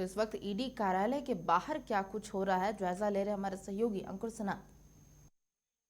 तो इस वक्त ईडी कार्यालय के बाहर क्या कुछ हो रहा है, जायजा ले रहे हमारे सहयोगी अंकुर सिन्हा।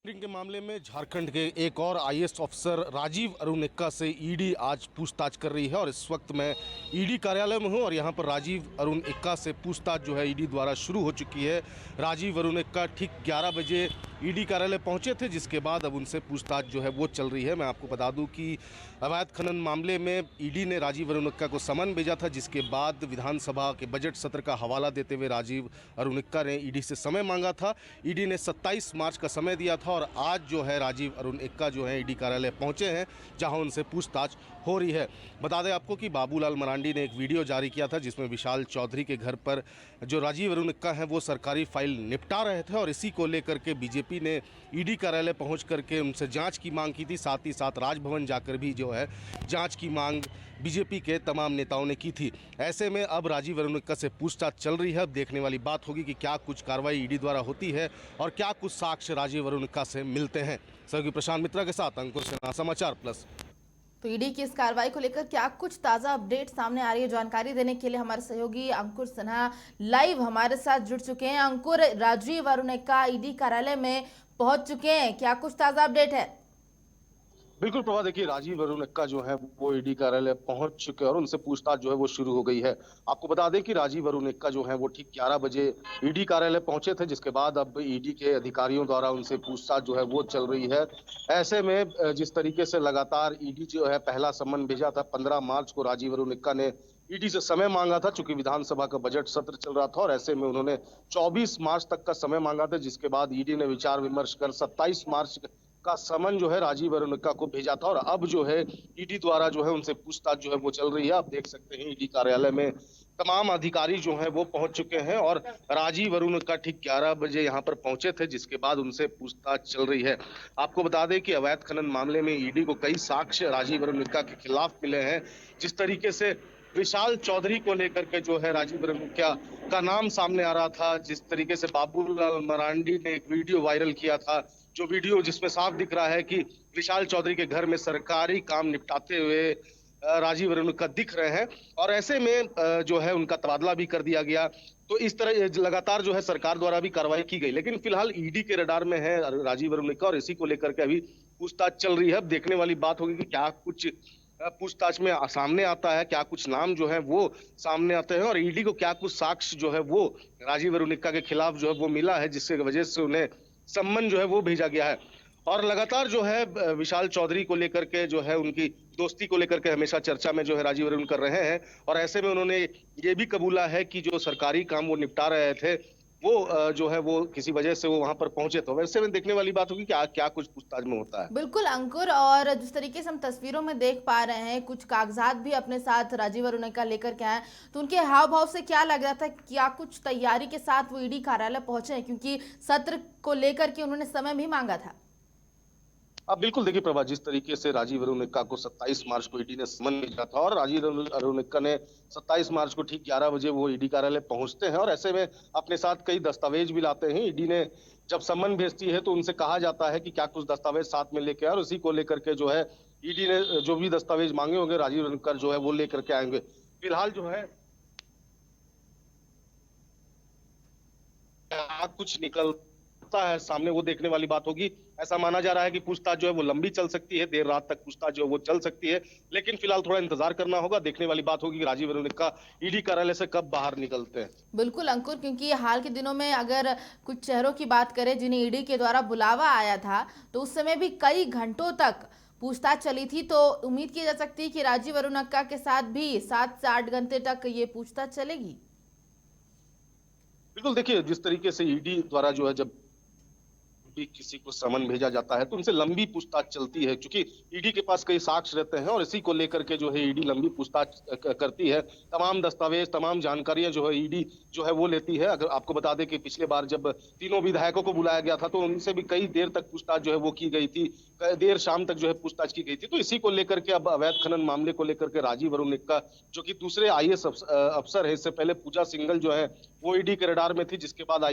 के मामले में झारखंड के एक और आईएएस अफसर राजीव अरुण एक्का से ईडी आज पूछताछ कर रही है और इस वक्त मैं ईडी कार्यालय में हूं और यहां पर राजीव अरुण एक्का से पूछताछ जो है ईडी द्वारा शुरू हो चुकी है। राजीव अरुण एक्का ठीक 11 बजे ईडी कार्यालय पहुंचे थे, जिसके बाद अब उनसे पूछताछ जो है वो चल रही है। मैं आपको बता दूं कि अवैध खनन मामले में ईडी ने राजीव अरुण एक्का को समन भेजा था, जिसके बाद विधानसभा के बजट सत्र का हवाला देते हुए राजीव अरुण एक्का ने ईडी से समय मांगा था। ईडी ने 27 मार्च का समय दिया था और आज जो है राजीव अरुण एक्का जो है ईडी कार्यालय पहुंचे हैं, जहां उनसे पूछताछ हो रही है। बता दें आपको कि बाबूलाल मरांडी ने एक वीडियो जारी किया था, जिसमें विशाल चौधरी के घर पर जो राजीव अरुण एक्का हैं वो सरकारी फाइल निपटा रहे थे और इसी को लेकर के बीजेपी ने ईडी कार्यालय पहुंच करके उनसे जांच की मांग की थी। साथ ही साथ राजभवन जाकर भी जो है जांच की मांग बीजेपी के तमाम नेताओं ने की थी। ऐसे में अब राजीव अरुण एक्का से पूछताछ चल रही है। अब देखने वाली बात होगी कि क्या कुछ कार्रवाई ईडी द्वारा होती है और क्या कुछ साक्ष्य राजीव अरुण एक्का से मिलते हैं। सहयोगी प्रशांत मित्रा के साथ अंकुर सिन्हा, समाचार प्लस। तो ईडी की इस कार्रवाई को लेकर क्या कुछ ताजा अपडेट सामने आ रही है, जानकारी देने के लिए हमारे सहयोगी अंकुर सिन्हा लाइव हमारे साथ जुड़ चुके हैं। अंकुर, राजीव अरुण एक्का ईडी कार्यालय में पहुंच चुके हैं, क्या कुछ ताजा अपडेट है? बिल्कुल प्रभा, देखिए राजीव अरुण एक्का जो है वो ईडी कार्यालय पहुंच चुके हैं और उनसे पूछताछ जो है वो शुरू हो गई है। आपको बता दें कि राजीव अरुण एक्का जो है वो ठीक 11 बजे ईडी कार्यालय पहुंचे थे, जिसके बाद अब ईडी के अधिकारियों द्वारा उनसे पूछताछ जो है वो चल रही है। ऐसे में जिस तरीके से लगातार ईडी जो है पहला सम्मन भेजा था 15 मार्च को, राजीव अरुण एक्का ने ईडी से समय मांगा था, चूंकि विधानसभा का बजट सत्र चल रहा था और ऐसे में उन्होंने 24 मार्च तक का समय मांगा था, जिसके बाद ईडी ने विचार विमर्श कर 27 मार्च का समन जो है राजीव अरुण एक्का को भेजा था और अब जो है ईडी द्वारा जो है उनसे पूछताछ जो है वो चल रही है। आप देख सकते हैं ईडी कार्यालय में तमाम अधिकारी जो है वो पहुंच चुके हैं और राजीव अरुण एक्का ठीक 11 बजे यहां पर पहुंचे थे, जिसके बाद उनसे पूछताछ चल रही है। आपको बता दें कि अवैध खनन मामले में ईडी को कई साक्ष्य राजीव अरुण एक्का के खिलाफ मिले हैं। जिस तरीके से विशाल चौधरी को लेकर के जो है राजीव अरुण एक्का का नाम सामने आ रहा था, जिस तरीके से बाबूलाल मरांडी ने एक वीडियो वायरल किया था, जो वीडियो जिसमें साफ दिख रहा है कि विशाल चौधरी के घर में सरकारी काम निपटाते हुए राजीव अरुण एक्का दिख रहे हैं और ऐसे में जो है उनका तबादला भी कर दिया गया। तो इस तरह लगातार जो है सरकार द्वारा भी कार्रवाई की गई, लेकिन फिलहाल ईडी के रडार में है राजीव अरुण एक्का और इसी को लेकर के अभी पूछताछ चल रही है। अब देखने वाली बात होगी कि क्या कुछ पूछताछ में सामने आता है, क्या कुछ नाम जो है वो सामने आते हैं और ईडी को क्या कुछ साक्ष्य जो है वो राजीव अरुण एक्का के खिलाफ जो है वो मिला है, जिससे वजह से उन्हें सम्मन जो है वो भेजा गया है। और लगातार जो है विशाल चौधरी को लेकर के जो है उनकी दोस्ती को लेकर के हमेशा चर्चा में जो है राजीव अरुण कर रहे हैं और ऐसे में उन्होंने ये भी कबूला है कि जो सरकारी काम वो निपटा रहे थे वो जो है वो किसी वजह से वो वहां पर पहुंचे। तो वैसे में देखने वाली बात होगी कि क्या कुछ पूछताछ में होता है। बिल्कुल अंकुर, और जिस तरीके से हम तस्वीरों में देख पा रहे हैं, कुछ कागजात भी अपने साथ राजीव अरुण एक्का लेकर के आए, तो उनके हाव भाव से क्या लग रहा था, क्या कुछ तैयारी के साथ वो ईडी कार्यालय पहुंचे हैं, क्योंकि सत्र को लेकर के उन्होंने समय भी मांगा था? अब बिल्कुल देखिए प्रभा, जिस तरीके से राजीव अरुण एक्का को 27 मार्च को ईडी ने समन भेजा था और राजीव अरुण एक्का ने 27 मार्च को ठीक 11 बजे वो ईडी कार्यालय पहुंचते हैं और ऐसे में अपने साथ कई दस्तावेज भी लाते हैं। ईडी ने जब समन भेजती है तो उनसे कहा जाता है कि क्या कुछ दस्तावेज साथ में लेके आए और उसी को लेकर के जो है ईडी ने जो भी दस्तावेज मांगे होंगे राजीव अरुण एक्का जो है वो लेकर के आएंगे। फिलहाल जो है क्या कुछ निकलता है सामने वो देखने वाली बात होगी। ऐसा माना जा रहा है कि पूछताछ जो है वो लंबी चल सकती है, देर रात तक पूछताछ जो है वो चल सकती है, लेकिन फिलहाल थोड़ा इंतजार करना होगा। देखने वाली बात होगी कि राजीव अरुण एक्का ईडी कार्यालय से कब बाहर निकलते हैं। बिल्कुल अंकुर, क्योंकि हाल के दिनों में अगर कुछ चेहरों की बात करें जिन्हें ईडी के द्वारा बुलावा आया था, तो उस समय भी कई घंटों तक पूछताछ चली थी, तो उम्मीद की जा सकती है कि राजीव अरुण एक्का के साथ भी 7 से 8 घंटे तक ये पूछताछ चलेगी। बिल्कुल देखिए, जिस तरीके से ईडी द्वारा जो है जब भी किसी को समन भेजा जाता है तो उनसे लंबी पूछताछ चलती है, क्योंकि ईडी के पास कई साक्ष्य रहते हैं और इसी को लेकर के जो है ईडी लंबी पूछताछ करती है। तमाम दस्तावेज, तमाम जानकारियां जो है ईडी जो है वो लेती है। अगर आपको बता दें कि पिछले बार जब तीनों विधायकों को बुलाया गया था तो उनसे भी कई देर तक पूछताछ जो है वो की गई थी, देर शाम तक जो है पूछताछ की गई थी। तो इसी को लेकर के अब अवैध खनन मामले को लेकर के राजीव अरुण एक्का जो कि दूसरे आईएएस अफसर है, इससे पहले पूजा सिंघल जो है वो ईडी के रडार में थी, जिसके बाद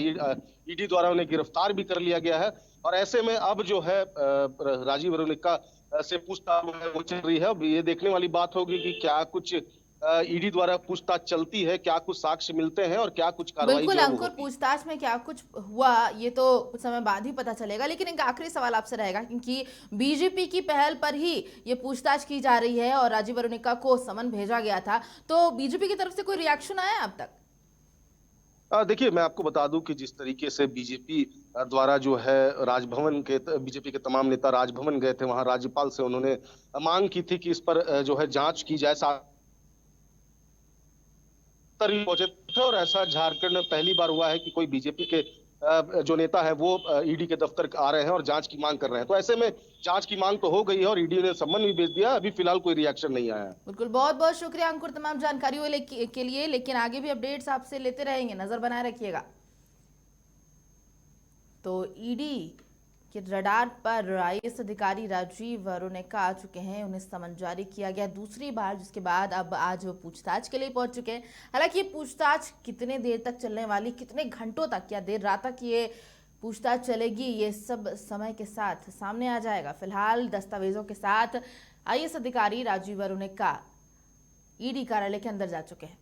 ईडी द्वारा उन्हें गिरफ्तार भी कर लिया गया है और ऐसे में अब जो है राजीव अरुण एक्का से पूछताछ वो चल रही है। अब ये देखने वाली बात होगी कि क्या कुछ ईडी द्वारा पूछताछ चलती है, क्या कुछ साक्ष्य मिलते हैं और क्या कुछ कार्रवाई बिल्कुल जो है वो अंकुर, होती है। पूछताछ में क्या कुछ हुआ ये तो कुछ समय बाद ही पता चलेगा, लेकिन एक आखिरी सवाल आपसे रहेगा क्योंकि बीजेपी की पहल पर ही ये पूछताछ की जा रही है और राजीव अरुणिका को समन भेजा गया था, तो बीजेपी की तरफ से कोई रिएक्शन आया अब तक? देखिए, मैं आपको बता दूं कि जिस तरीके से बीजेपी द्वारा जो है राजभवन के बीजेपी के तमाम नेता राजभवन गए थे, वहां राज्यपाल से उन्होंने मांग की थी कि इस पर जो है जांच की जाए, तरी पहुंचे थे। और ऐसा झारखंड में पहली बार हुआ है कि कोई बीजेपी के जो नेता है वो ईडी के दफ्तर आ रहे हैं और जांच की मांग कर रहे हैं। तो ऐसे में जांच की मांग तो हो गई है और ईडी ने सम्मन भी भेज दिया। अभी फिलहाल कोई रिएक्शन नहीं आया है। बिल्कुल, बहुत बहुत शुक्रिया अंकुर तमाम जानकारियों के लिए, लेकिन आगे भी अपडेट्स आपसे लेते रहेंगे, नजर बनाए रखिएगा। तो ईडी के रडार पर आईएएस अधिकारी राजीव अरुणिका आ चुके हैं, उन्हें समन जारी किया गया दूसरी बार, जिसके बाद अब आज वो पूछताछ के लिए पहुंच चुके हैं। हालांकि ये पूछताछ कितने देर तक चलने वाली, कितने घंटों तक या देर रात तक ये पूछताछ चलेगी, ये सब समय के साथ सामने आ जाएगा। फिलहाल दस्तावेजों के साथ आईएएस अधिकारी राजीव अरुणिका ईडी कार्यालय के अंदर जा चुके हैं।